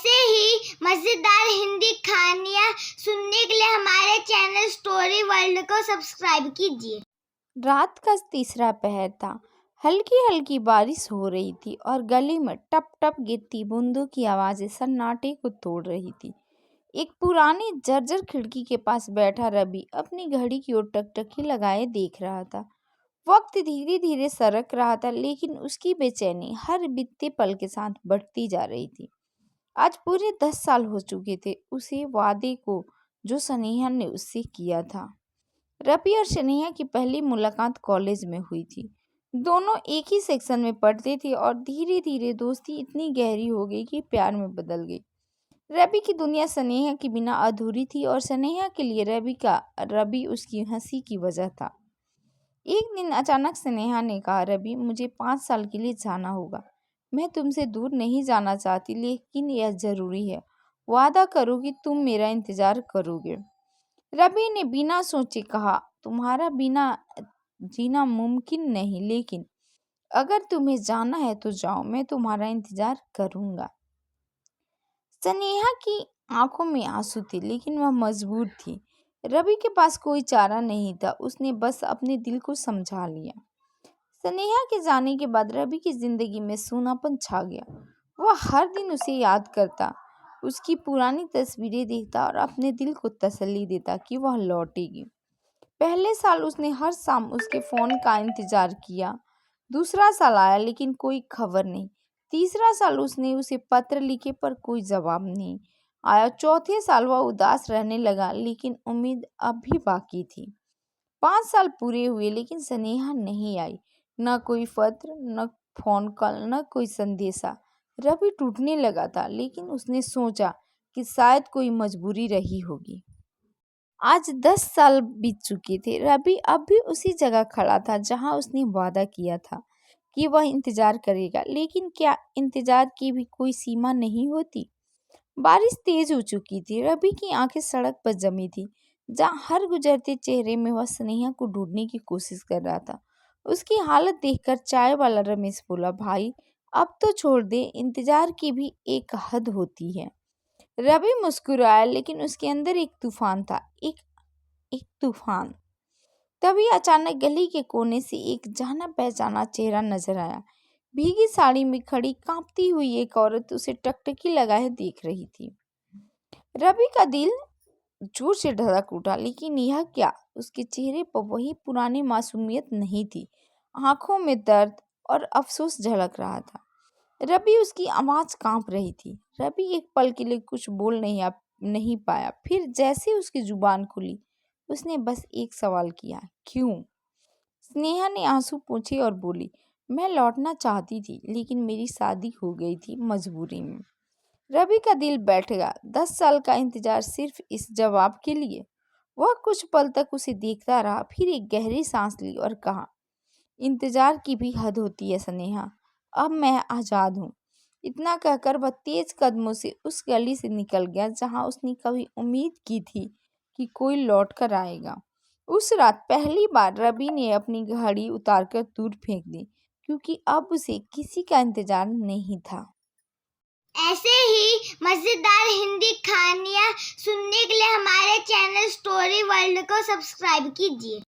ऐसे ही मजेदार हिंदी कहानियाँ सुनने के लिए हमारे चैनल स्टोरी वर्ल्ड को सब्सक्राइब कीजिए। रात का तीसरा पहर था। हल्की हल्की बारिश हो रही थी और गली में टप टप गिरती बूंदों की आवाजें सन्नाटे को तोड़ रही थी। एक पुरानी जर्जर खिड़की के पास बैठा रवि अपनी घड़ी की ओर टकटकी लगाए देख रहा था। वक्त धीरे धीरे सरक रहा था, लेकिन उसकी बेचैनी हर बीतते पल के साथ बढ़ती जा रही थी। आज पूरे 10 साल हो चुके थे उसे वादे को जो स्नेहा ने उससे किया था। रवि और स्नेहा की पहली मुलाकात कॉलेज में हुई थी। दोनों एक ही सेक्शन में पढ़ते थे और धीरे धीरे दोस्ती इतनी गहरी हो गई कि प्यार में बदल गई। रवि की दुनिया स्नेहा के बिना अधूरी थी और स्नेहा के लिए रवि उसकी हंसी की वजह था। एक दिन अचानक स्नेहा ने कहा, रवि मुझे 5 साल के लिए जाना होगा। मैं तुमसे दूर नहीं जाना चाहती, लेकिन यह जरूरी है। वादा करो कि तुम मेरा इंतजार करोगे। रवि ने बिना सोचे कहा, तुम्हारा बिना जीना मुमकिन नहीं, लेकिन अगर तुम्हें जाना है तो जाओ, मैं तुम्हारा इंतजार करूंगा। स्नेहा की आंखों में आंसू थे, लेकिन वह मजबूर थी। रवि के पास कोई चारा नहीं था, उसने बस अपने दिल को समझा लिया। स्नेहा के जाने के बाद रवि की जिंदगी में सूनापन छा गया। वह हर दिन उसे याद करता, उसकी पुरानी तस्वीरें देखता और अपने दिल को तसल्ली देता कि वह लौटेगी। पहले साल उसने हर शाम उसके फोन का इंतजार किया। दूसरा साल आया, लेकिन कोई खबर नहीं। तीसरा साल उसने उसे पत्र लिखे, पर कोई जवाब नहीं आया। चौथे साल वह उदास रहने लगा, लेकिन उम्मीद अब भी बाकी थी। 5 साल पूरे हुए, लेकिन स्नेहा नहीं आई। न कोई पत्र, न फोन कॉल, न कोई संदेशा। रवि टूटने लगा था, लेकिन उसने सोचा कि शायद कोई मजबूरी रही होगी। आज 10 साल बीत चुके थे। रवि अब भी उसी जगह खड़ा था जहां उसने वादा किया था कि वह इंतजार करेगा, लेकिन क्या इंतजार की भी कोई सीमा नहीं होती। बारिश तेज हो चुकी थी। रवि की आंखें सड़क पर जमी थी, जहां हर गुजरते चेहरे में वह स्नेहा को ढूंढने की कोशिश कर रहा था। उसकी हालत देखकर चाय वाला रमेश बोला, भाई अब तो छोड़ दे, इंतजार की भी एक हद होती है। रवि मुस्कुराया, लेकिन उसके अंदर एक तूफान था। एक एक तूफान। तभी अचानक गली के कोने से एक जाना पहचाना चेहरा नजर आया। भीगी साड़ी में खड़ी कांपती हुई एक औरत उसे टकटकी लगाए देख रही थी। रवि का दिल जोर से धड़क उठा, लेकिन यह क्या? उसके चेहरे पर वही पुरानी मासूमियत नहीं थी। आंखों में दर्द और अफसोस झलक रहा था। रवि उसकी आवाज कांप रही थी। रवि एक पल के लिए कुछ बोल नहीं पाया। फिर जैसे उसकी जुबान खुली, उसने बस एक सवाल किया, क्यों? स्नेहा ने आंसू पोंछे और बोली, मैं लौटना चाहती थी, लेकिन मेरी शादी हो गई थी मजबूरी में। रवि का दिल बैठ गया। 10 साल का इंतजार सिर्फ इस जवाब के लिए। वह कुछ पल तक उसे देखता रहा, फिर एक गहरी सांस ली और कहा, इंतजार की भी हद होती है स्नेहा, अब मैं आजाद हूँ। इतना कहकर वह तेज कदमों से उस गली से निकल गया जहां उसने कभी उम्मीद की थी कि कोई लौट कर आएगा। उस रात पहली बार रवि ने अपनी घड़ी उतारकर दूर फेंक दी, क्योंकि अब उसे किसी का इंतजार नहीं था। ऐसे ही मजेदार हिंदी कहानियाँ सुनने के लिए हमारे चैनल स्टोरी वर्ल्ड को सब्सक्राइब कीजिए।